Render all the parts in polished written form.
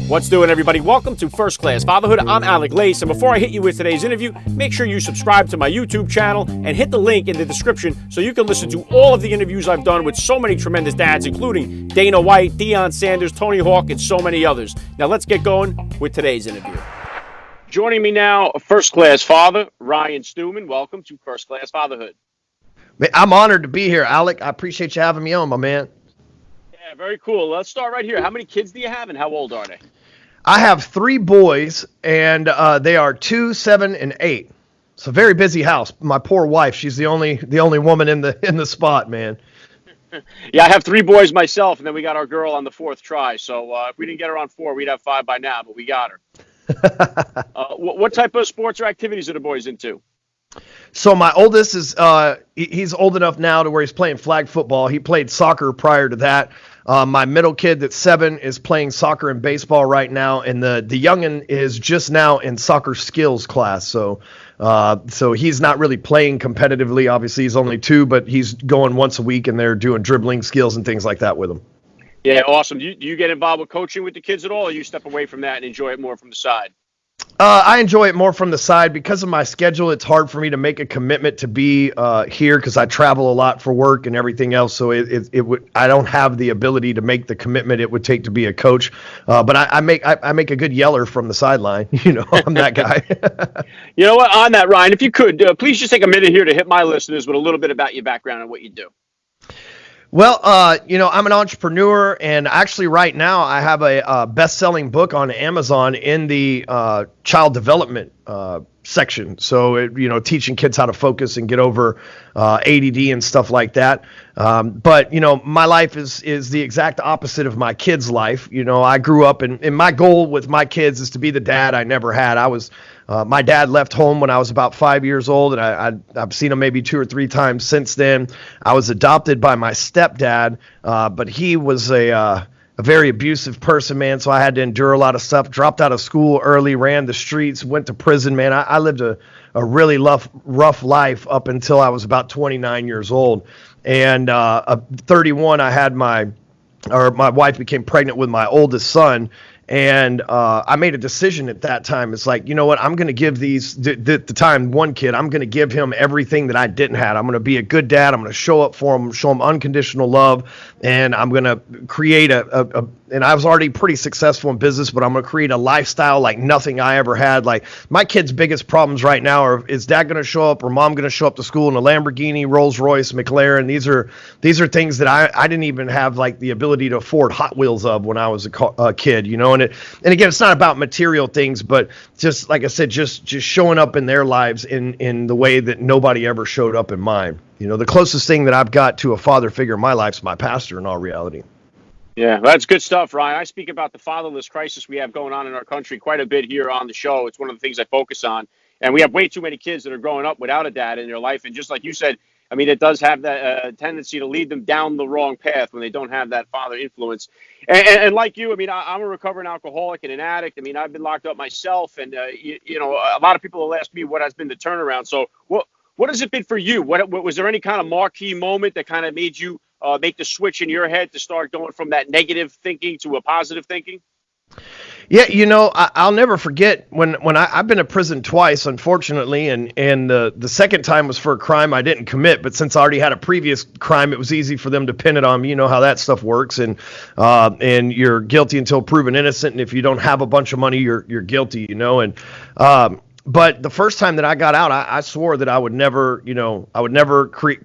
What's doing, everybody? Welcome to First Class Fatherhood. I'm Alec Lace, and before I hit you with today's interview, make sure you subscribe to my YouTube channel and hit the link in the description so you can listen to all of the interviews I've done with so many tremendous dads, including Dana White, Deion Sanders, Tony Hawk, and so many others. Now let's get going with today's interview. Joining me now, First Class Father, Ryan Stewman. Welcome to First Class Fatherhood. I'm honored to be here, Alec. I appreciate you having me on, my man. Yeah, very cool. Let's start right here. How many kids do you have, and how old are they? I have 3 boys, and they are 2, 7, and 8. It's a very busy house. My poor wife, she's the only woman in the spot, man. Yeah, I have 3 boys myself, and then we got our girl on the 4th try. So if we didn't get her on 4, we'd have 5 by now, but we got her. What type of sports or activities are the boys into? So my oldest is he's old enough now to where he's playing flag football. He played soccer prior to that. My middle kid that's 7 is playing soccer and baseball right now, and the youngin is just now in soccer skills class. So he's not really playing competitively. Obviously, he's only 2, but he's going once a week, and they're doing dribbling skills and things like that with him. Yeah, awesome. Do you get involved with coaching with the kids at all, or you step away from that and enjoy it more from the side? I enjoy it more from the side because of my schedule. It's hard for me to make a commitment to be here because I travel a lot for work and everything else. So I don't have the ability to make the commitment it would take to be a coach. But I make a good yeller from the sideline. You know, I'm that guy. You know what? On that, Ryan, if you could, please just take a minute here to hit my listeners with a little bit about your background and what you do. Well, I'm an entrepreneur, and actually right now I have a best-selling book on Amazon in the child development section. So, teaching kids how to focus and get over ADD and stuff like that. But, my life is the exact opposite of my kids' life. I grew up, and my goal with my kids is to be the dad I never had. My dad left home when I was about 5 years old, and I've seen him maybe 2 or 3 times since then. I was adopted by my stepdad, but he was a very abusive person, man, so I had to endure a lot of stuff. Dropped out of school early, ran the streets, went to prison, man. I lived a really rough life up until I was about 29 years old. And 31, my wife became pregnant with my oldest son. And I made a decision at that time. It's like, you know what? I'm going to give one kid, I'm going to give him everything that I didn't have. I'm going to be a good dad. I'm going to show up for him, show him unconditional love. And I'm going to create and I was already pretty successful in business, but I'm going to create a lifestyle like nothing I ever had. Like my kids' biggest problems right now are, is dad going to show up or mom going to show up to school in a Lamborghini, Rolls Royce, McLaren? These are things that I didn't even have like the ability to afford Hot Wheels of when I was a kid, And again, it's not about material things, but just like I said, just showing up in their lives in the way that nobody ever showed up in mine. The closest thing that I've got to a father figure in my life is my pastor in all reality. Yeah, that's good stuff, Ryan. I speak about the fatherless crisis we have going on in our country quite a bit here on the show. It's one of the things I focus on. And we have way too many kids that are growing up without a dad in their life. And just like you said, I mean, it does have that tendency to lead them down the wrong path when they don't have that father influence. And like you, I mean, I'm a recovering alcoholic and an addict. I mean, I've been locked up myself. And, a lot of people will ask me what has been the turnaround. So what has it been for you? What was there any kind of marquee moment that kind of made you make the switch in your head to start going from that negative thinking to a positive thinking? Yeah, I'll never forget when I've been to prison twice, unfortunately, and the second time was for a crime I didn't commit, but since I already had a previous crime, it was easy for them to pin it on me. You know how that stuff works, and you're guilty until proven innocent, and if you don't have a bunch of money, you're guilty, But the first time that I got out, I swore that I would never,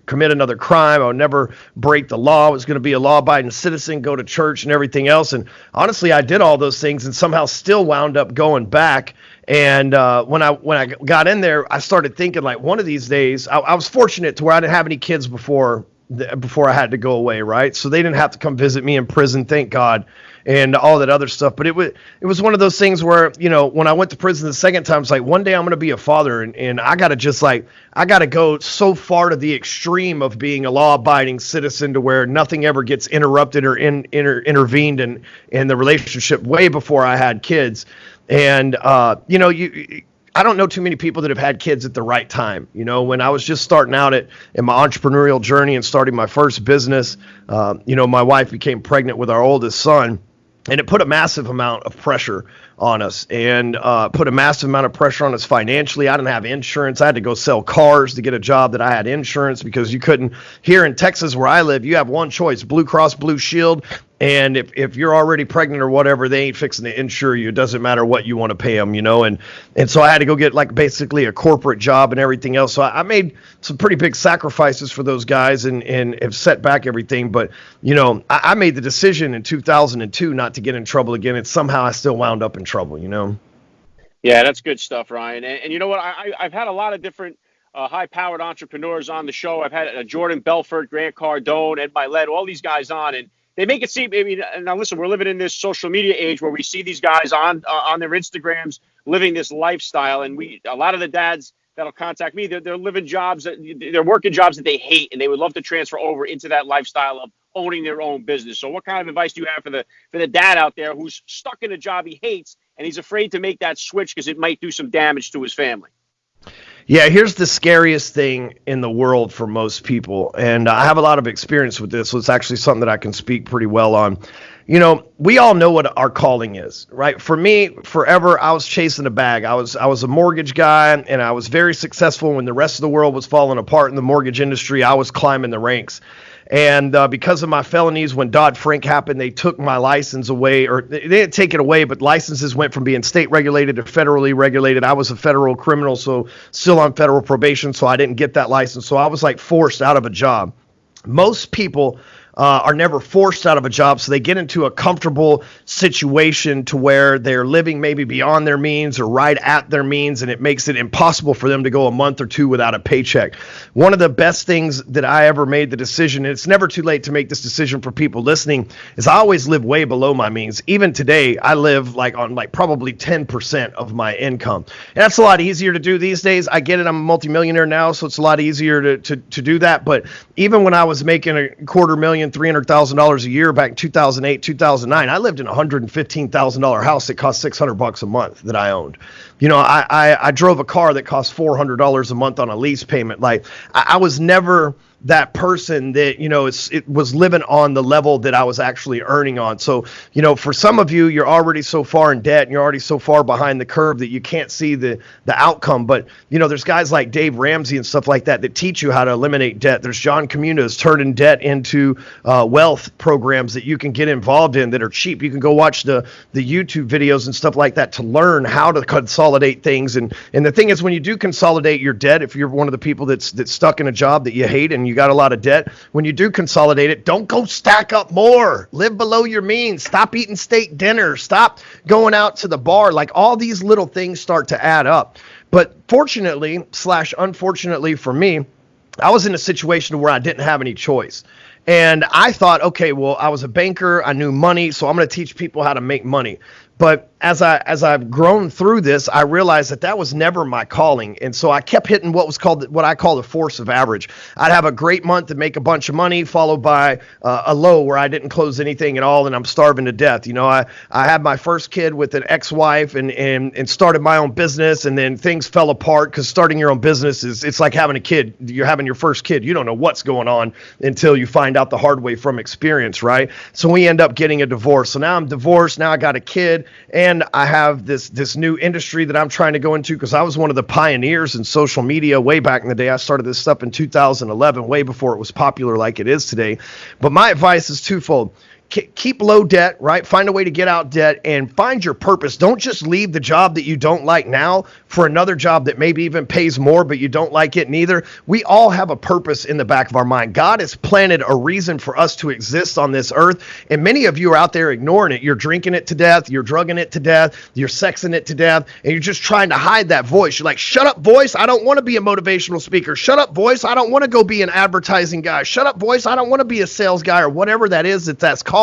commit another crime. I would never break the law. I was going to be a law-abiding citizen, go to church and everything else. And honestly, I did all those things and somehow still wound up going back. And when I got in there, I started thinking like one of these days, I was fortunate to where I didn't have any kids before I had to go away, right? So they didn't have to come visit me in prison, thank God, and all that other stuff. But it was one of those things where, when I went to prison the second time, it's like one day I'm going to be a father, and I got to go so far to the extreme of being a law-abiding citizen to where nothing ever gets interrupted or intervened in the relationship way before I had kids. And, I don't know too many people that have had kids at the right time. When I was just starting out in my entrepreneurial journey and starting my first business, my wife became pregnant with our oldest son. And it put a massive amount of pressure on us, and put a massive amount of pressure on us financially. I didn't have insurance. I had to go sell cars to get a job that I had insurance, because you couldn't. Here in Texas where I live, you have one choice: Blue Cross Blue Shield. And if you're already pregnant or whatever, they ain't fixing to insure you. It doesn't matter what you want to pay them, And so I had to go get like basically a corporate job and everything else. So I made some pretty big sacrifices for those guys, and have set back everything. But, I made the decision in 2002 not to get in trouble again. And somehow I still wound up in trouble, Yeah, that's good stuff, Ryan. And you know what? I've had a lot of different high-powered entrepreneurs on the show. I've had Jordan Belfort, Grant Cardone, Ed Milet, all these guys on, and they make it seem. I mean, now listen, we're living in this social media age where we see these guys on their Instagrams living this lifestyle, and a lot of the dads that'll contact me, they're living jobs they're working jobs that they hate, and they would love to transfer over into that lifestyle of owning their own business. So, what kind of advice do you have for the dad out there who's stuck in a job he hates and he's afraid to make that switch because it might do some damage to his family? Yeah, here's the scariest thing in the world for most people, and I have a lot of experience with this, so it's actually something that I can speak pretty well on. We all know what our calling is, right? For me, forever, I was chasing a bag. I was a mortgage guy, and I was very successful when the rest of the world was falling apart in the mortgage industry. I was climbing the ranks. And because of my felonies, when Dodd-Frank happened, they took my license away, or they didn't take it away, but licenses went from being state regulated to federally regulated. I was a federal criminal, so still on federal probation, so I didn't get that license. So I was like forced out of a job. Most people are never forced out of a job, so they get into a comfortable situation to where they're living maybe beyond their means or right at their means, and it makes it impossible for them to go a month or two without a paycheck. One of the best things that I ever made the decision, and it's never too late to make this decision for people listening, is I always live way below my means. Even today, I live on probably 10% of my income. And that's a lot easier to do these days. I get it. I'm a multimillionaire now, so it's a lot easier to do that. But even when I was making $250,000, $300,000 a year back in 2008, 2009, I lived in a $115,000 house that cost $600 a month that I owned. I drove a car that cost $400 a month on a lease payment. Like, I was never that person that, it was living on the level that I was actually earning on. So, for some of you, you're already so far in debt and you're already so far behind the curve that you can't see the outcome. But, there's guys like Dave Ramsey and stuff like that teach you how to eliminate debt. There's John Comunas turning debt into wealth programs that you can get involved in that are cheap. You can go watch the YouTube videos and stuff like that to learn how to consolidate things. And the thing is, when you do consolidate your debt, if you're one of the people that's stuck in a job that you hate and you got a lot of debt, when you do consolidate it, don't go stack up more. Live below your means. Stop eating steak dinner. Stop going out to the bar. Like, all these little things start to add up. But fortunately / unfortunately for me, I was in a situation where I didn't have any choice. And I thought, okay, well, I was a banker. I knew money, so I'm going to teach people how to make money. But as I've grown through this, I realized that was never my calling. And so I kept hitting what I call the force of average. I'd have a great month and make a bunch of money, followed by a low where I didn't close anything at all and I'm starving to death. I had my first kid with an ex-wife and started my own business, and then things fell apart, because starting your own business it's like having a kid. You're having your first kid. You don't know what's going on until you find out the hard way from experience, right? So we end up getting a divorce. So now I'm divorced. Now I got a kid. And I have this new industry that I'm trying to go into, because I was one of the pioneers in social media way back in the day. I started this stuff in 2011, way before it was popular like it is today. But my advice is twofold. Keep low debt, right? Find a way to get out debt and find your purpose. Don't just leave the job that you don't like now for another job that maybe even pays more, but you don't like it neither. We all have a purpose in the back of our mind. God has planted a reason for us to exist on this earth. And many of you are out there ignoring it. You're drinking it to death. You're drugging it to death. You're sexing it to death. And you're just trying to hide that voice. You're like, shut up, voice. I don't want to be a motivational speaker. Shut up, voice. I don't want to go be an advertising guy. Shut up, voice. I don't want to be a sales guy, or whatever that is that's calling.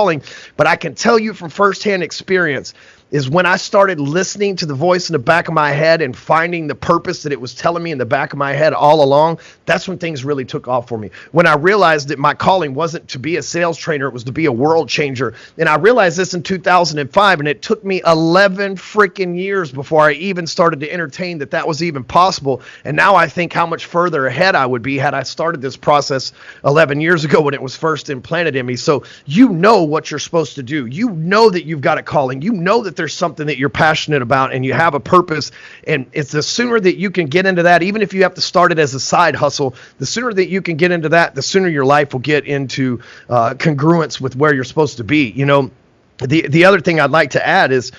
But I can tell you from firsthand experience is when I started listening to the voice in the back of my head and finding the purpose that it was telling me in the back of my head all along. That's when things really took off for me. When I realized that my calling wasn't to be a sales trainer, it was to be a world changer. And I realized this in 2005, and it took me 11 freaking years before I even started to entertain that was even possible. And now I think how much further ahead I would be had I started this process 11 years ago when it was first implanted in me. So you know what you're supposed to do. You know that you've got a calling. You know that there's something that you're passionate about and you have a purpose. And it's the sooner that you can get into that, even if you have to start it as a side hustle, the sooner that you can get into that, the sooner your life will get into congruence with where you're supposed to be. You know, the other thing I'd like to add is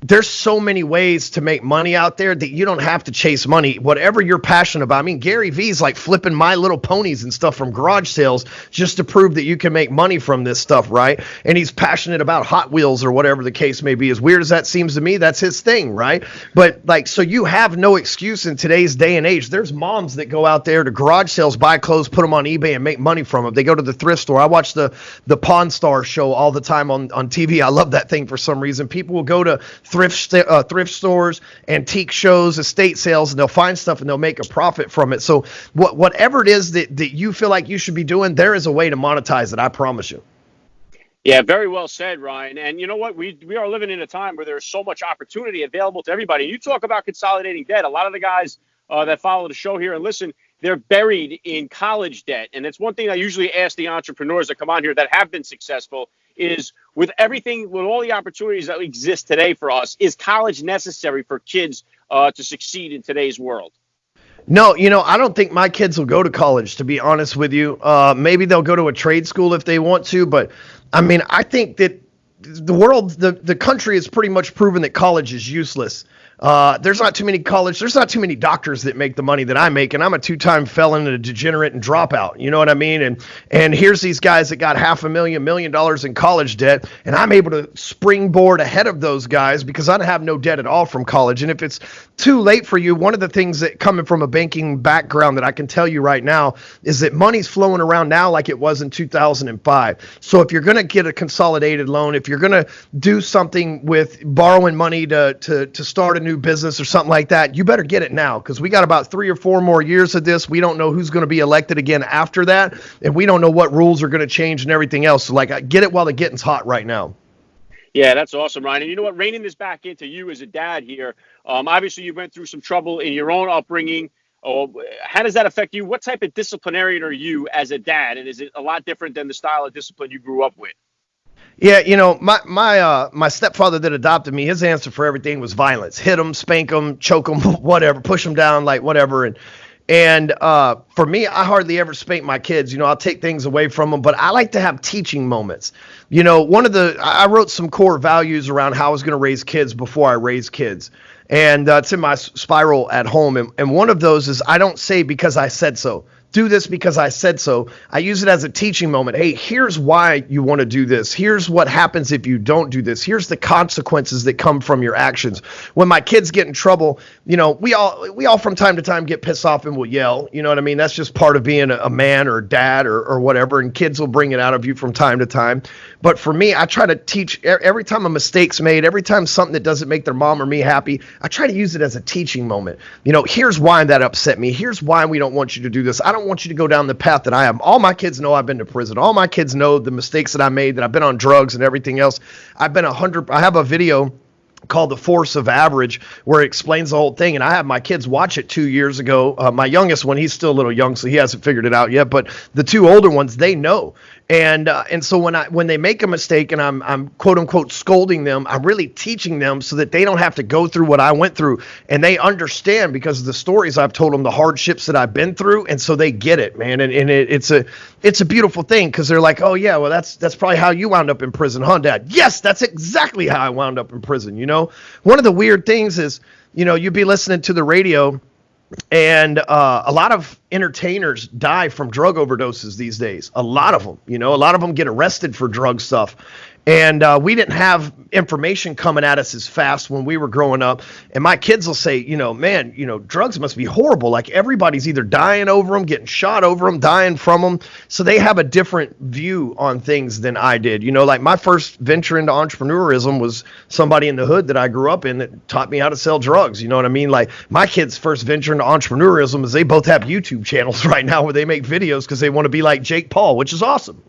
there's so many ways to make money out there that you don't have to chase money. Whatever you're passionate about. I mean, Gary Vee's like flipping My Little Ponies and stuff from garage sales just to prove that you can make money from this stuff, right? And he's passionate about Hot Wheels or whatever the case may be. As weird as that seems to me, that's his thing, right? But like, so you have no excuse in today's day and age. There's moms that go out there to garage sales, buy clothes, put them on eBay and make money from them. They go to the thrift store. I watch the Pawn Star show all the time on TV. I love that thing for some reason. People will go to thrift stores, antique shows, estate sales, and they'll find stuff and they'll make a profit from it. So whatever it is that you feel like you should be doing, there is a way to monetize it. I promise you. Yeah, very well said, Ryan. And you know what? We are living in a time where there's so much opportunity available to everybody. You talk about consolidating debt. A lot of the guys that follow the show here and listen, they're buried in college debt. And it's one thing I usually ask the entrepreneurs that come on here that have been successful is with all the opportunities that exist today for us, is college necessary for kids to succeed in today's world? No, I don't think my kids will go to college, to be honest with you. Maybe they'll go to a trade school if they want to. But I mean, I think that the country has pretty much proven that college is useless. There's not too many doctors that make the money that I make, and I'm a 2-time felon and a degenerate and dropout. You know what I mean? And here's these guys that got $500,000 million in college debt, and I'm able to springboard ahead of those guys because I don't have no debt at all from college. And if it's too late for you, one of the things that coming from a banking background that I can tell you right now is that money's flowing around now like it was in 2005. So if you're going to get a consolidated loan, if you're going to do something with borrowing money to start a new business or something like that, you better get it now because we got about 3 or 4 more years of this. We don't know who's going to be elected again after that, and we don't know what rules are going to change and everything else. So like, get it while the getting's hot right now. Yeah, that's awesome, Ryan. And you know what? Reining this back into you as a dad here, obviously you went through some trouble in your own upbringing. How does that affect you? What type of disciplinarian are you as a dad? And is it a lot different than the style of discipline you grew up with? Yeah, my stepfather that adopted me, his answer for everything was violence. Hit him, spank him, choke him, whatever, push him down, like whatever. And for me, I hardly ever spank my kids. I'll take things away from them, but I like to have teaching moments. I wrote some core values around how I was going to raise kids before I raised kids. And it's in my spiral at home. And one of those is I don't say because I said so. Do this because I said so. I use it as a teaching moment. Hey, here's why you want to do this. Here's what happens if you don't do this. Here's the consequences that come from your actions. When my kids get in trouble, we all from time to time get pissed off and will yell. You know what I mean? That's just part of being a man or a dad or whatever, and kids will bring it out of you from time to time. But for me, I try to teach every time a mistake's made, every time something that doesn't make their mom or me happy, I try to use it as a teaching moment. Here's why that upset me. Here's why we don't want you to do this. I don't want you to go down the path that I am. All my kids know I've been to prison. All my kids know the mistakes that I made, that I've been on drugs and everything else. I have a video called The Force of Average where it explains the whole thing, and I had my kids watch it 2 years ago. My youngest one, he's still a little young, so he hasn't figured it out yet, but the 2 older ones, they know. And so when they make a mistake and I'm quote unquote scolding them, I'm really teaching them so that they don't have to go through what I went through, and they understand because of the stories I've told them, the hardships that I've been through, and so they get it, man. And it's a beautiful thing because they're like, oh yeah, well that's probably how you wound up in prison, huh, Dad? Yes, that's exactly how I wound up in prison. One of the weird things is, you'd be listening to the radio. And a lot of entertainers die from drug overdoses these days. A lot of them, a lot of them get arrested for drug stuff. And we didn't have information coming at us as fast when we were growing up. And my kids will say, man, drugs must be horrible. Like everybody's either dying over them, getting shot over them, dying from them. So they have a different view on things than I did. Like my first venture into entrepreneurism was somebody in the hood that I grew up in that taught me how to sell drugs. You know what I mean? Like my kids' first venture into entrepreneurism is they both have YouTube channels right now where they make videos because they want to be like Jake Paul, which is awesome,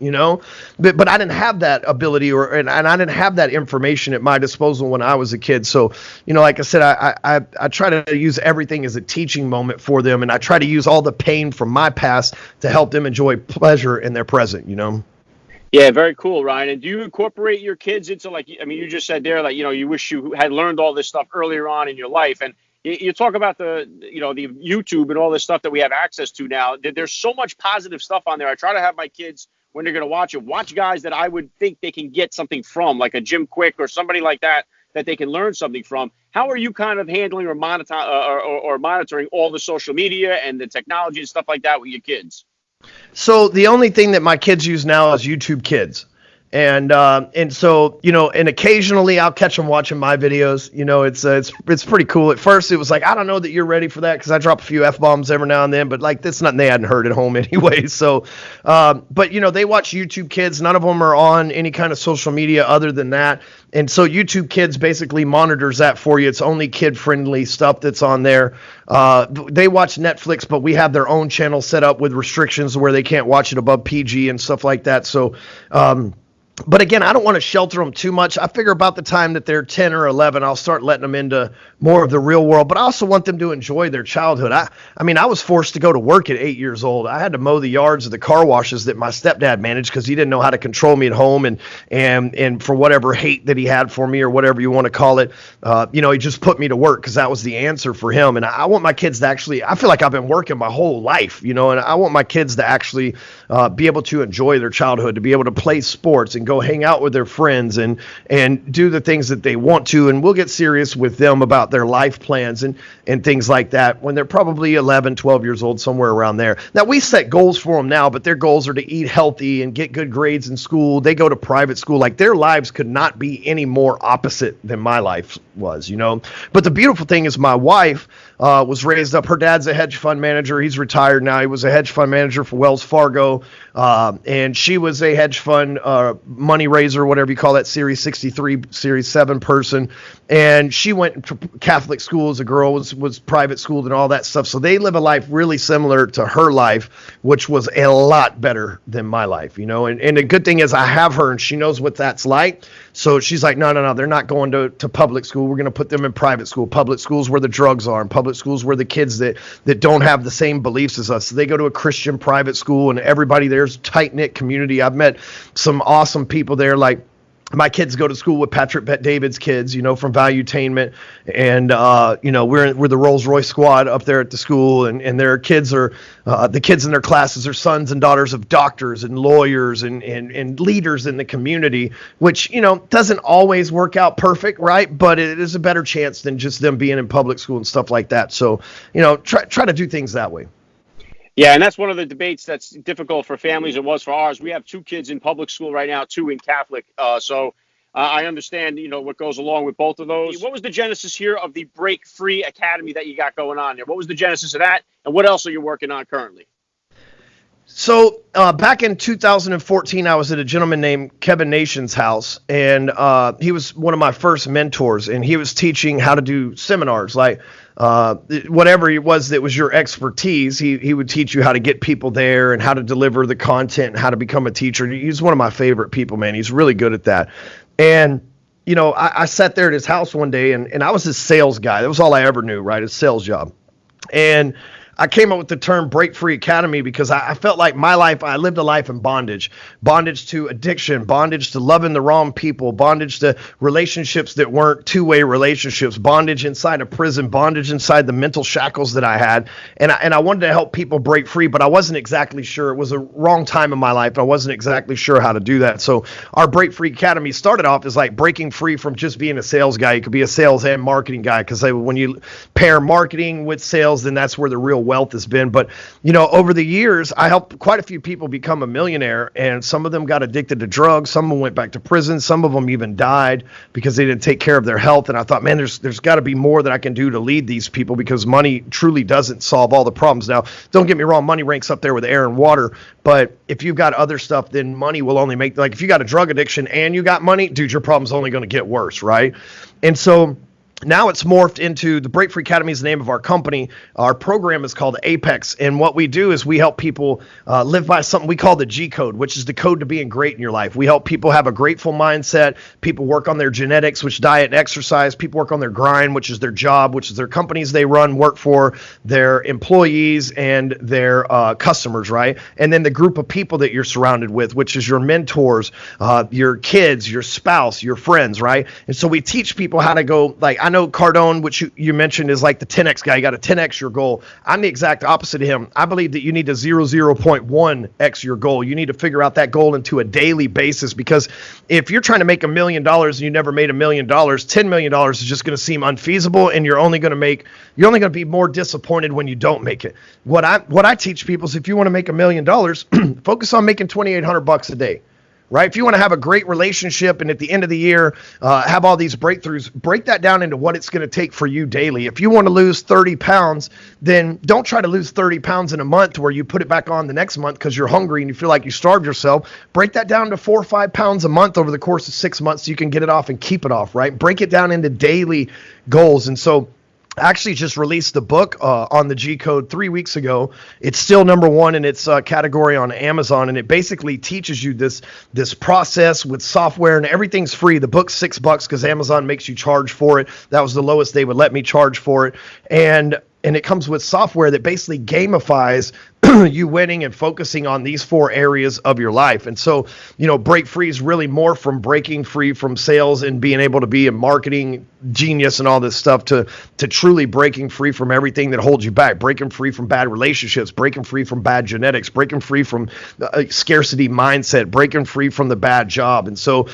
But I didn't have that ability and I didn't have that information at my disposal when I was a kid. So, like I said, I try to use everything as a teaching moment for them, and I try to use all the pain from my past to help them enjoy pleasure in their present, Yeah, very cool, Ryan. And do you incorporate your kids into you just said there, you wish you had learned all this stuff earlier on in your life. And you talk about the YouTube and all this stuff that we have access to now. There's so much positive stuff on there. I try to have my kids, when they're going to watch guys that I would think they can get something from, like a Jim Quick or somebody like that they can learn something from. How are you kind of handling or monitoring all the social media and the technology and stuff like that with your kids? So the only thing that my kids use now is YouTube Kids. And so, and occasionally I'll catch them watching my videos. It's pretty cool. At first it was like, I don't know that you're ready for that, because I drop a few F-bombs every now and then, but like that's nothing they hadn't heard at home anyway. So, but they watch YouTube Kids. None of them are on any kind of social media other than that. And so YouTube Kids basically monitors that for you. It's only kid-friendly stuff that's on there. They watch Netflix, but we have their own channel set up with restrictions where they can't watch it above PG and stuff like that. So, but again, I don't want to shelter them too much. I figure about the time that they're 10 or 11, I'll start letting them into more of the real world. But I also want them to enjoy their childhood. I was forced to go to work at 8 years old. I had to mow the yards of the car washes that my stepdad managed because he didn't know how to control me at home. And for whatever hate that he had for me or whatever you want to call it, he just put me to work because that was the answer for him. And I want my kids to actually, I feel like I've been working my whole life, and I want my kids to actually be able to enjoy their childhood, to be able to play sports and go hang out with their friends and do the things that they want to. And we'll get serious with them about their life plans and things like that when they're probably 11, 12 years old, somewhere around there. Now, we set goals for them now, but their goals are to eat healthy and get good grades in school. They go to private school. Like, their lives could not be any more opposite than my life was, But the beautiful thing is my wife was raised up. Her dad's a hedge fund manager. He's retired now. He was a hedge fund manager for Wells Fargo. And she was a hedge fund money raiser, whatever you call that, Series 63, Series 7 person. And she went to Catholic school as a girl, was private schooled and all that stuff. So they live a life really similar to her life, which was a lot better than my life, And the good thing is I have her and she knows what that's like. So she's like, no, they're not going to public school. We're going to put them in private school. Public schools where the drugs are, and public schools where the kids that don't have the same beliefs as us. So they go to a Christian private school, and everybody there's a tight-knit community. I've met some awesome people there, like my kids go to school with Patrick Bet-David's kids, from Valuetainment, and we're the Rolls Royce squad up there at the school, and their kids are the kids in their classes are sons and daughters of doctors and lawyers and leaders in the community, which doesn't always work out perfect, right? But it is a better chance than just them being in public school and stuff like that. So try to do things that way. Yeah, and that's one of the debates that's difficult for families. It was for ours. We have 2 kids in public school right now, 2 in Catholic. So I understand, what goes along with both of those. What was the genesis here of the BreakFree Academy that you got going on there? What was the genesis of that? And what else are you working on currently? So back in 2014, I was at a gentleman named Kevin Nation's house, and he was one of my first mentors, and he was teaching how to do seminars, like whatever it was that was your expertise. He would teach you how to get people there and how to deliver the content and how to become a teacher. He's one of my favorite people, man. He's really good at that. And I sat there at his house one day, and I was his sales guy. That was all I ever knew, right? His sales job. And I came up with the term BreakFree Academy because I felt like my life, I lived a life in bondage to addiction, bondage to loving the wrong people, bondage to relationships that weren't two-way relationships, bondage inside a prison, bondage inside the mental shackles that I had. And I wanted to help people break free, but I wasn't exactly sure. It was a wrong time in my life. I wasn't exactly sure how to do that. So our BreakFree Academy started off as like breaking free from just being a sales guy. You could be a sales and marketing guy, because when you pair marketing with sales, then that's where the real wealth has been. But, over the years, I helped quite a few people become a millionaire, and some of them got addicted to drugs. Some of them went back to prison. Some of them even died because they didn't take care of their health. And I thought, man, there's got to be more that I can do to lead these people, because money truly doesn't solve all the problems. Now, don't get me wrong, money ranks up there with air and water. But if you've got other stuff, then money will only make, like if you got a drug addiction and you got money, dude, your problem's only going to get worse, right? And so now it's morphed into the BreakFree Academy is the name of our company. Our program is called Apex. And what we do is we help people live by something we call the G code, which is the code to being great in your life. We help people have a grateful mindset. People work on their genetics, which diet and exercise. People work on their grind, which is their job, which is their companies they run, work for, their employees and their customers, right? And then the group of people that you're surrounded with, which is your mentors, your kids, your spouse, your friends, right? And so we teach people how to go, like, I know Cardone, which you mentioned, is like the 10X guy. You got to 10X your goal. I'm the exact opposite of him. I believe that you need to 0.1X your goal. You need to figure out that goal into a daily basis, because if you're trying to make $1 million and you never made $1 million, $10 million is just going to seem unfeasible, and you're only going to be more disappointed when you don't make it. What I teach people is, if you want to make $1 million, focus on making $2,800 a day. Right? If you want to have a great relationship and at the end of the year have all these breakthroughs, break that down into what it's going to take for you daily. If you want to lose 30 pounds, then don't try to lose 30 pounds in a month where you put it back on the next month because you're hungry and you feel like you starved yourself. Break that down to 4 or 5 pounds a month over the course of 6 months so you can get it off and keep it off, right? Break it down into daily goals. And so I actually just released the book on the G Code 3 weeks ago. It's still #1 in its category on Amazon, and it basically teaches you this process with software, and everything's free. The book's $6 because Amazon makes you charge for it. That was the lowest they would let me charge for it, and it comes with software that basically gamifies you winning and focusing on these 4 areas of your life. And so, Break Free is really more from breaking free from sales and being able to be a marketing genius and all this stuff to truly breaking free from everything that holds you back, breaking free from bad relationships, breaking free from bad genetics, breaking free from scarcity mindset, breaking free from the bad job. And so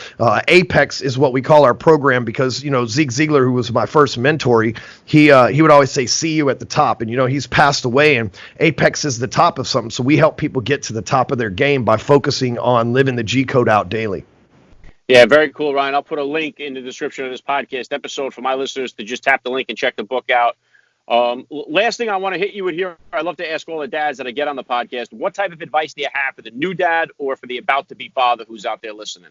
Apex is what we call our program, because, Zig Ziglar, who was my first mentor, he would always say, see you at the top. And, he's passed away, and Apex is the top of something. So we help people get to the top of their game by focusing on living the G code out daily. Yeah, very cool, Ryan. I'll put a link in the description of this podcast episode for my listeners to just tap the link and check the book out. Last thing I want to hit you with here, I love to ask all the dads that I get on the podcast, what type of advice do you have for the new dad or for the about-to-be father who's out there listening?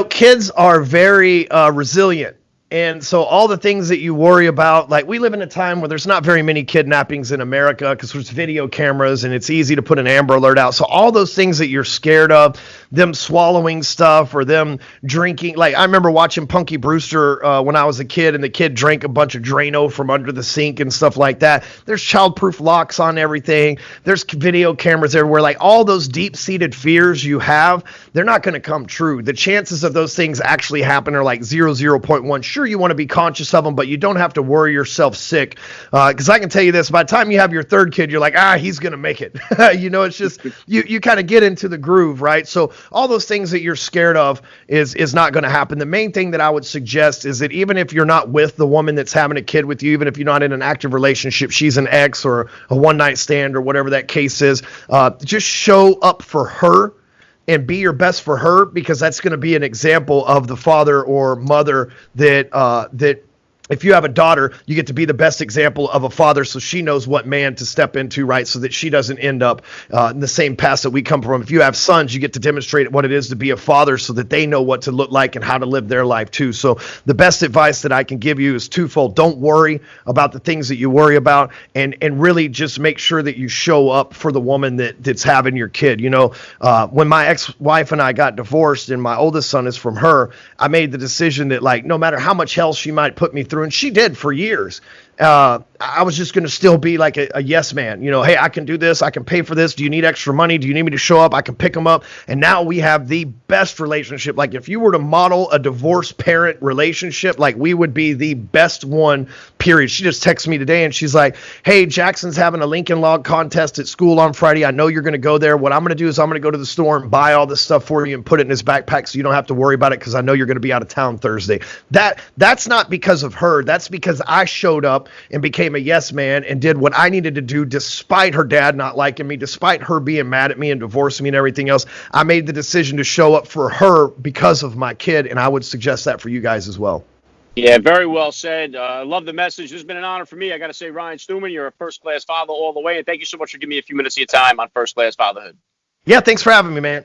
Kids are very resilient. And so all the things that you worry about, like, we live in a time where there's not very many kidnappings in America because there's video cameras and it's easy to put an Amber Alert out. So all those things that you're scared of, them swallowing stuff or them drinking. Like, I remember watching Punky Brewster when I was a kid, and the kid drank a bunch of Drano from under the sink and stuff like that. There's childproof locks on everything. There's video cameras everywhere. Like, all those deep-seated fears you have, they're not going to come true. The chances of those things actually happen are like 0.1. Sure, you want to be conscious of them, but you don't have to worry yourself sick. Because I can tell you this, by the time you have your third kid, you're like, he's going to make it. It's just, you kind of get into the groove, right? So all those things that you're scared of is not going to happen. The main thing that I would suggest is that even if you're not with the woman that's having a kid with you, even if you're not in an active relationship, she's an ex or a one-night stand or whatever that case is, just show up for her and be your best for her, because that's going to be an example of the father or mother that if you have a daughter, you get to be the best example of a father, so she knows what man to step into, right? So that she doesn't end up in the same path that we come from. If you have sons, you get to demonstrate what it is to be a father so that they know what to look like and how to live their life too. So the best advice that I can give you is twofold. Don't worry about the things that you worry about, and really just make sure that you show up for the woman that's having your kid. When my ex-wife and I got divorced and my oldest son is from her, I made the decision that, like, no matter how much hell she might put me through, and she did for years, I was just going to still be like a yes man. Hey, I can do this. I can pay for this. Do you need extra money? Do you need me to show up? I can pick them up. And now we have the best relationship. Like, if you were to model a divorced parent relationship, like, we would be the best one, period. She just texted me today and she's like, hey, Jackson's having a Lincoln Log contest at school on Friday. I know you're going to go there. What I'm going to do is I'm going to go to the store and buy all this stuff for you and put it in his backpack so you don't have to worry about it, because I know you're going to be out of town Thursday. That's not because of her. That's because I showed up. up and became a yes man and did what I needed to do despite her dad not liking me, despite her being mad at me and divorcing me and everything else. I made the decision to show up for her because of my kid, and I would suggest that for you guys as well. Yeah, very well said. I love the message. This has been an honor for me. I got to say, Ryan Stewman, you're a first-class father all the way, and thank you so much for giving me a few minutes of your time on First Class Fatherhood. Yeah, thanks for having me, man.